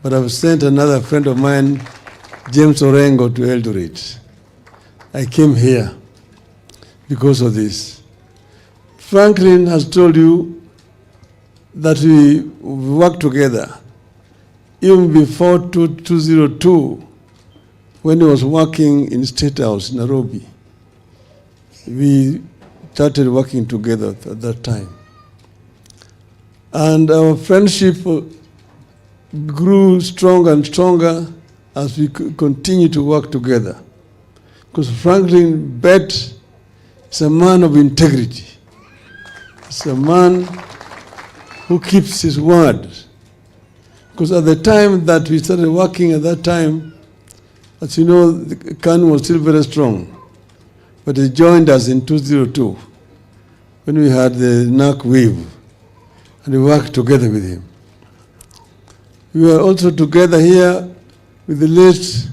but I've sent another friend of mine, James Orengo, to Eldoret. I came here because of this. Franklin has told you that we work together. Even before 2002, when he was working in State House in Nairobi, we started working together at that time. And our friendship grew stronger and stronger as we continue to work together. Because Franklin Bet is a man of integrity. He's a man who keeps his word. Because at the time that we started working at that time, as you know, the KANU was still very strong. But he joined us in 2002 when we had the NAC wave, and we worked together with him. We were also together here with the late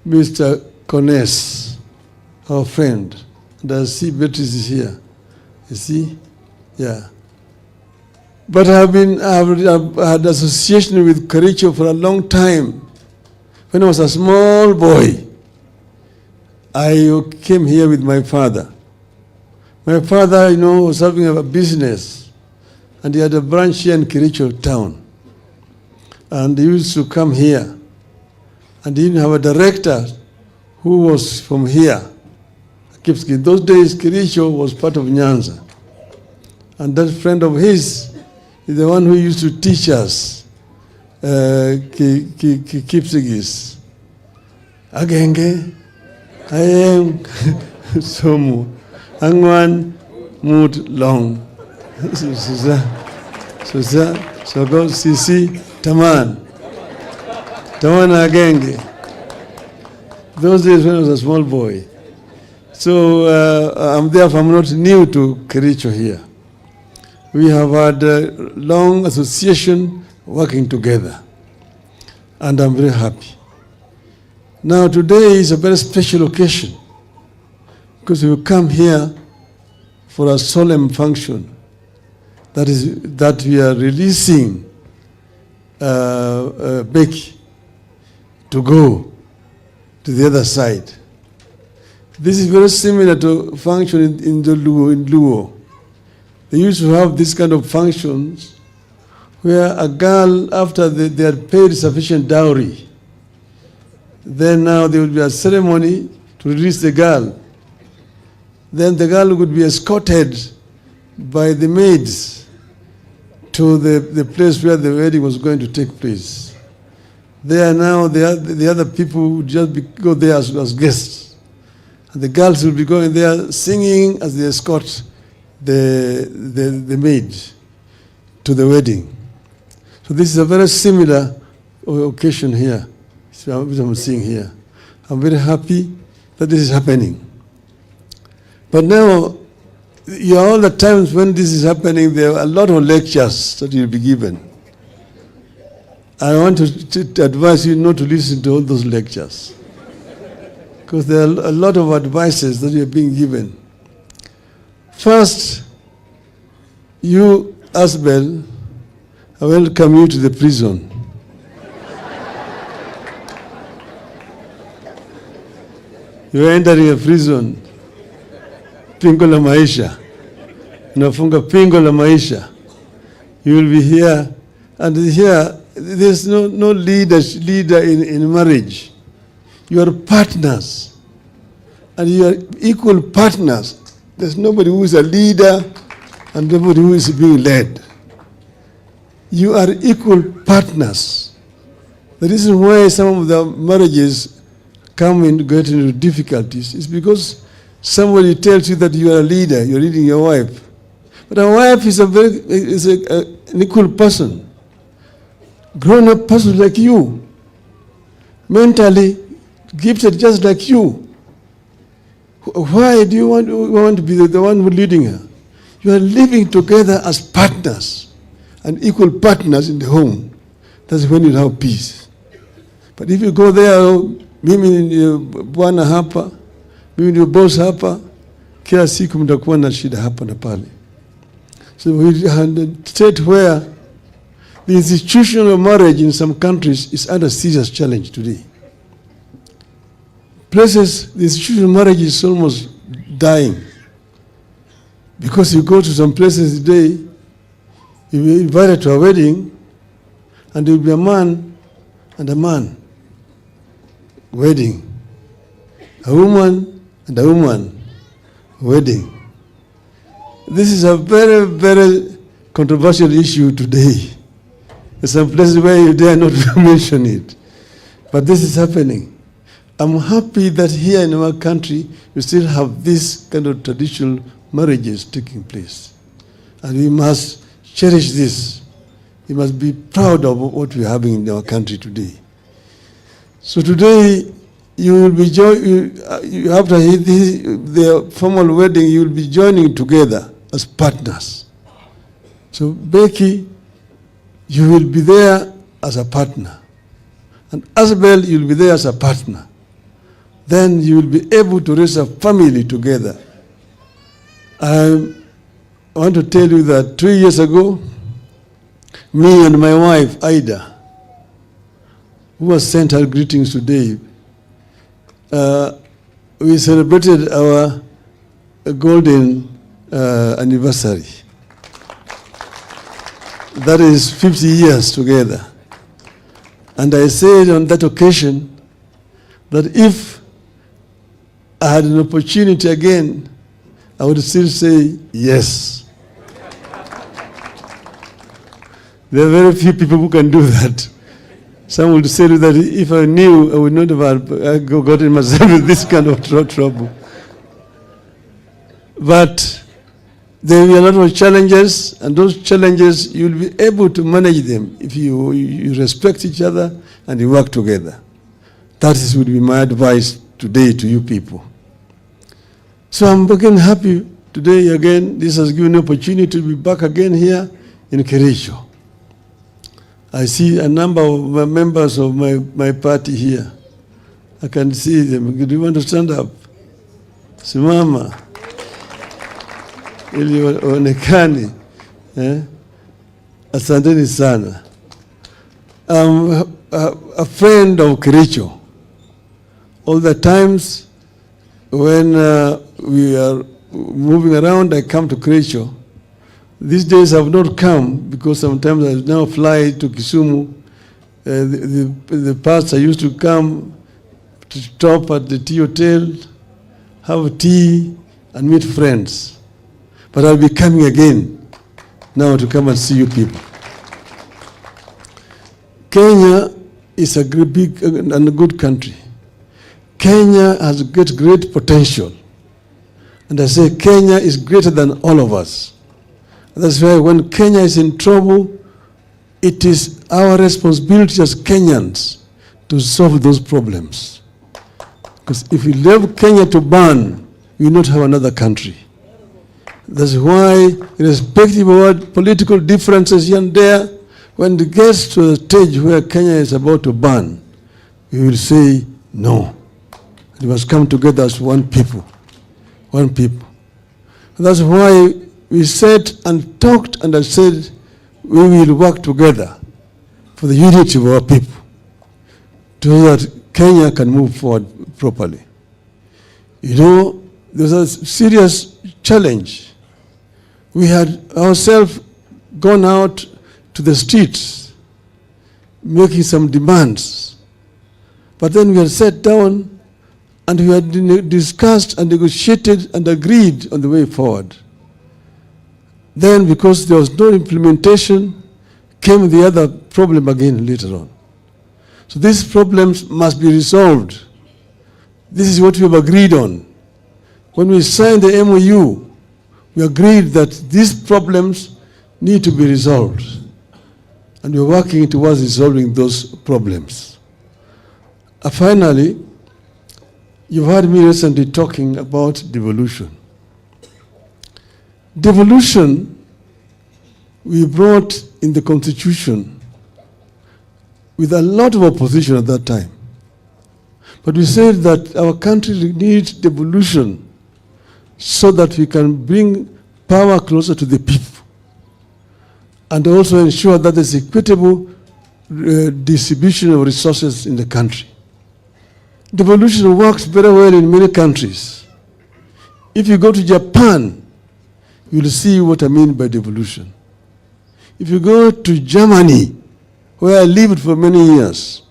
Mr. Kones, our friend. And I see Beatrice is here. You see? Yeah. But I've had association with Kericho for a long time. When I was a small boy, I came here with my father. My father, was having a business, and he had a branch here in Kericho town. And he used to come here. And he didn't have a director who was from here. In those days, Kericho was part of Nyanza. And that friend of his is the one who used to teach us Kipsigis. Agenge, I am Somu, Angwan, Mood Long. So go Sisi, Taman Agenge. Those days when I was a small boy. So I'm not new to Kericho here. We have had a long association working together, and I'm very happy. Now today is a very special occasion because we come here for a solemn function that we are releasing Becky to go to the other side. This is very similar to function in Luo. They used to have this kind of functions where a girl, after they had paid sufficient dowry, then now there would be a ceremony to release the girl. Then the girl would be escorted by the maids to the place where the wedding was going to take place. There now, the other people would just go there as guests. And the girls will be going there singing as they escort the maid to the wedding. So this is a very similar occasion here, which I'm seeing here. I'm very happy that this is happening. But now, all the times when this is happening, there are a lot of lectures that you'll be given. I want to advise you not to listen to all those lectures, because there are a lot of advices that you're being given. First, you, Asbel, I welcome you to the prison. You're entering a prison. Pingo la maisha. Unafunga pingo la maisha. You will be here, and here, there's no leader in marriage. You are partners, and you are equal partners. There's nobody who is a leader and nobody who is being led. You are equal partners. The reason why some of the marriages get into difficulties is because somebody tells you that you are a leader, you're leading your wife. But a wife is an equal person, grown-up person like you, mentally gifted just like you. Why do you want to be the one who's leading her? You are living together as partners and equal partners in the home. That's when you have peace. But if you go there, mimi ni bwana hapa, mimi ni boss hapa, kila siku mtakuwa na shida hapa na pale. So we had a state where The institution of marriage in some countries is under serious challenge today. Places, the institution of marriage is almost dying. Because you go to some places today, you'll be invited to a wedding, and there will be a man and a man wedding. A woman and a woman wedding. This is a very, very controversial issue today. There's some places where you dare not mention it. But this is happening. I'm happy that here in our country, we still have this kind of traditional marriages taking place. And we must cherish this. We must be proud of what we're having in our country today. So today, you will be after the formal wedding, you will be joining together as partners. So Becky, you will be there as a partner. And Asbel, you will be there as a partner. Then you will be able to raise a family together. I want to tell you that 3 years ago, me and my wife, Ida, who has sent her greetings today, we celebrated our golden anniversary. That is 50 years together. And I said on that occasion that if I had an opportunity again, I would still say yes. There are very few people who can do that. Some would say that if I knew, I would not have gotten myself in this kind of trouble. But there will be a lot of challenges, and those challenges, you'll be able to manage them if you respect each other and you work together. That would be my advice today to you people. So I'm again happy today again. This has given me an opportunity to be back again here in Kericho. I see a number of members of my party here. I can see them. Do you want to stand up? Simama. Ili onekani. Asanteni sana. I'm a friend of Kericho. All the times when we are moving around, I come to Kericho. These days I have not come because sometimes I now fly to Kisumu. The past I used to come to stop at the tea hotel, have tea, and meet friends. But I'll be coming again now to come and see you people. Kenya is a big and a good country. Kenya has great potential. And I say Kenya is greater than all of us. That's why when Kenya is in trouble, it is our responsibility as Kenyans to solve those problems. Because if we leave Kenya to burn, we will not have another country. That's why, irrespective of what political differences here and there, when it gets to the stage where Kenya is about to burn, we will say no. We must come together as one people. One people. And that's why we sat and talked and I said we will work together for the unity of our people so that Kenya can move forward properly. You know, there's a serious challenge. We had ourselves gone out to the streets making some demands. But then we had sat down and we had discussed and negotiated and agreed on the way forward. Then, because there was no implementation, came the other problem again later on. So these problems must be resolved. This is what we have agreed on. When we signed the MOU, we agreed that these problems need to be resolved. And we're working towards resolving those problems. Finally, you've heard me recently talking about devolution. Devolution, we brought in the Constitution with a lot of opposition at that time. But we said that our country needs devolution so that we can bring power closer to the people. and also ensure that there's equitable distribution of resources in the country. Devolution works very well in many countries. If you go to Japan, you'll see what I mean by devolution. If you go to Germany, where I lived for many years,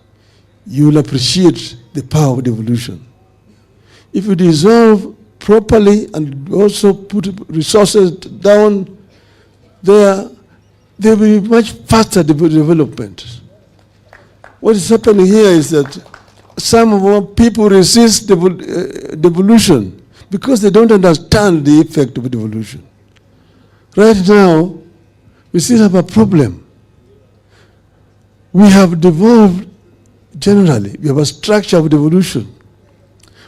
you will appreciate the power of devolution. If you dissolve properly and also put resources down there, there will be much faster development. What is happening here is that some of our people resist devolution because they don't understand the effect of devolution. Right now, we still have a problem. We have devolved generally. We have a structure of devolution.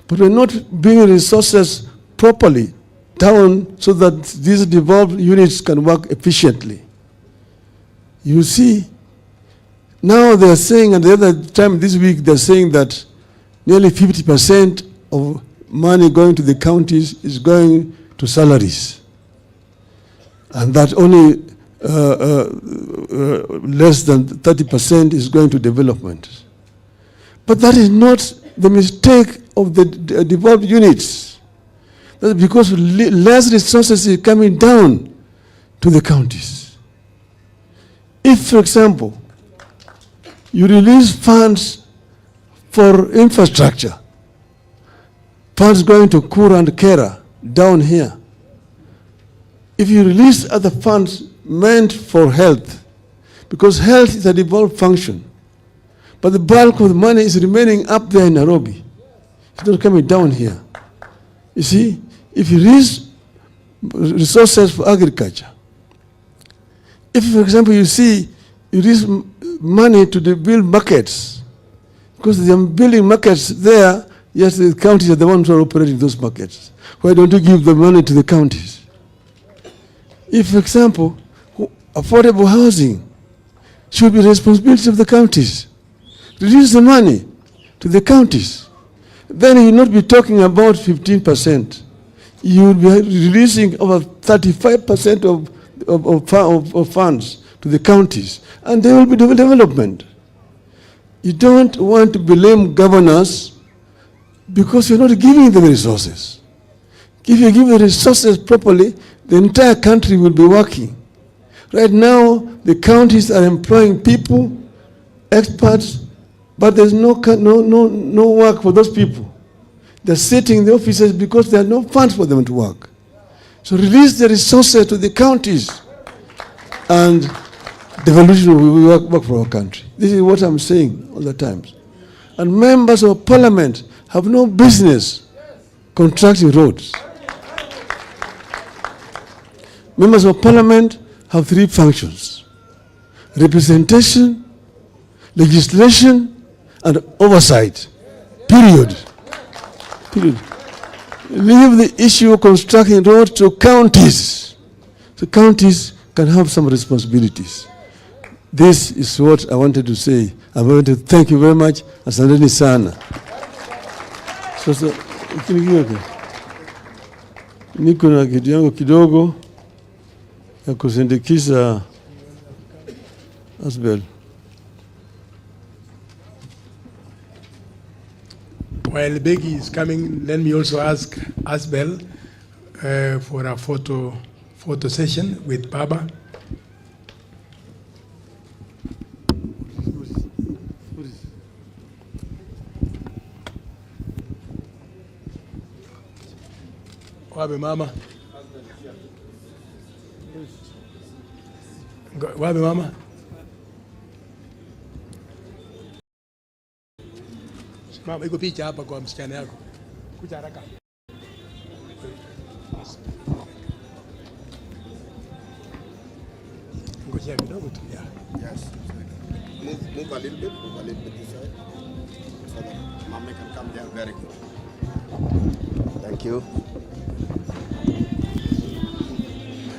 But we're not bringing resources properly down so that these devolved units can work efficiently. You see, now they're saying, and the other time this week, they're saying that nearly 50% of money going to the counties is going to salaries. And that only less than 30% is going to development. But that is not the mistake of the devolved units. That's because less resources is coming down to the counties. If, for example, you release funds for infrastructure, funds going to Kura and Kera down here, if you release other funds meant for health, because health is a devolved function, but the bulk of the money is remaining up there in Nairobi. It's not coming down here. You see, if you release resources for agriculture, if, for example, you release money to build markets, because they are building markets there, yes, the counties are the ones who are operating those markets. Why don't you give the money to the counties? If, for example, affordable housing should be the responsibility of the counties, release the money to the counties, then you will not be talking about 15%. You will be releasing over 35% of funds to the counties, and there will be development. You don't want to blame governors because you're not giving them resources. If you give the resources properly, the entire country will be working. Right now, the counties are employing people, experts, but there's no work for those people. They're sitting in the offices because there are no funds for them to work. So release the resources to the counties, and devolution will work for our country. This is what I'm saying all the time. And members of parliament have no business contracting roads. Members of parliament have three functions: representation, legislation, and oversight. Period. Leave the issue of constructing roads to counties. So counties can have some responsibilities. This is what I wanted to say. I want to thank you very much. Asanteni sana. Sasa niko na kitu yangu kidogo ya kusindikiza Asbel. While Becky is coming, let me also ask Asbel for a photo session with Baba. Wabe mama. Wabe mama. Mama, iko picha hapa kwa msichana yako. Kuja haraka. Ngoja kidogo tu. Yes. Move a little bit this side. So that Mama can come there. Very good. Thank you.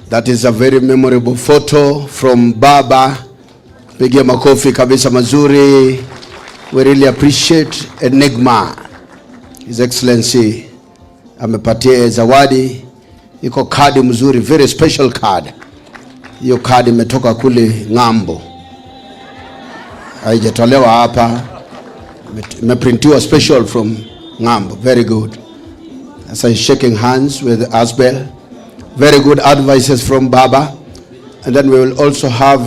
That is a very memorable photo from Baba. Pigia makofi kabisa mazuri. We really appreciate Enigma. His Excellency amepatia zawadi. Iko kadi mzuri, very special card. Hiyo kadi imetoka kule ng'ambo, haijatolewa hapa, imeprintiwa special from ng'ambo. Very good. As I'm shaking hands with Asbel, very good advices from Baba. And then we will also have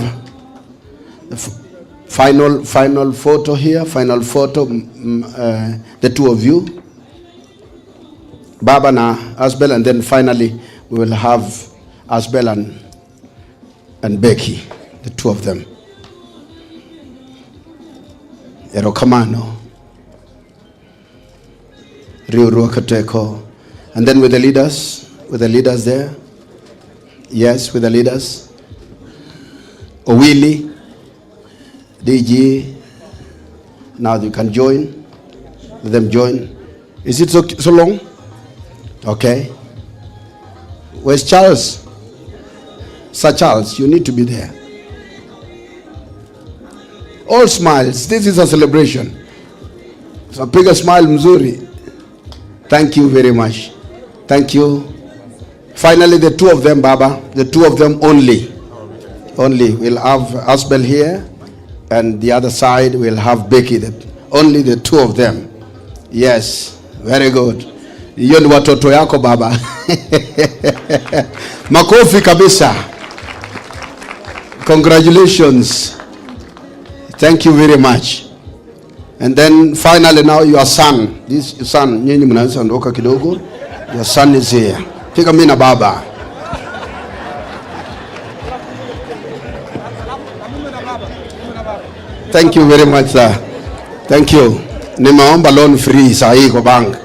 the final photo here, the two of you, Baba na Asbel, and then finally we will have Asbel and Becky, the two of them. Erokamano, Riuruakateko, and then with the leaders there. Yes, with the leaders. Owili, DG, now you can join. Let them join. Is it so long? Okay. Where's Charles? Sir Charles, you need to be there. All smiles. This is a celebration. So pick a smile mzuri. Thank you very much. Thank you. Finally, the two of them, Baba. The two of them only. Only. We'll have Asbel here, and the other side we'll have Becky. Only the two of them. Yes. Very good. Hiyo ni watoto yako Baba. Makofi kabisa. Congratulations. Thank you very much. And then finally now your son. This your son. Nyinyi mnaweza ondoka kidogo. Your son is here. Pika mimi na Baba. Thank you very much, sir. Thank you. Nimeomba loan free sahi kwa bank.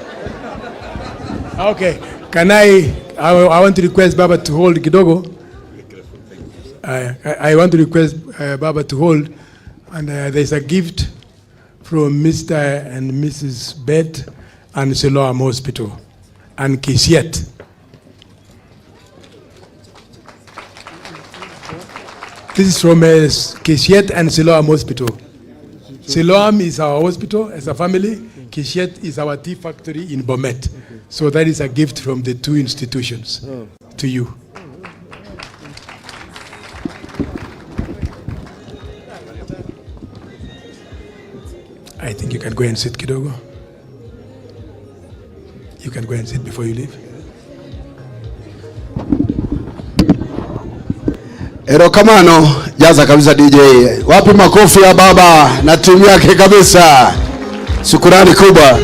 Okay. Can I want to request Baba to hold kidogo. I want to request Baba to hold, and there's a gift from Mr. and Mrs. Bed and Solemn Hospital and Kisiet. This is from Kisiet and Solemn Hospital. Solemn is our hospital as a family. Kisiet is our tea factory in Bomet. So that is a gift from the two institutions to you. I think you can go and sit kidogo. You can go and sit before you leave. Erokamano, jaza kabisa DJ. Wapi makofi ya Baba na timu yake kabisa. Shukrani kubwa.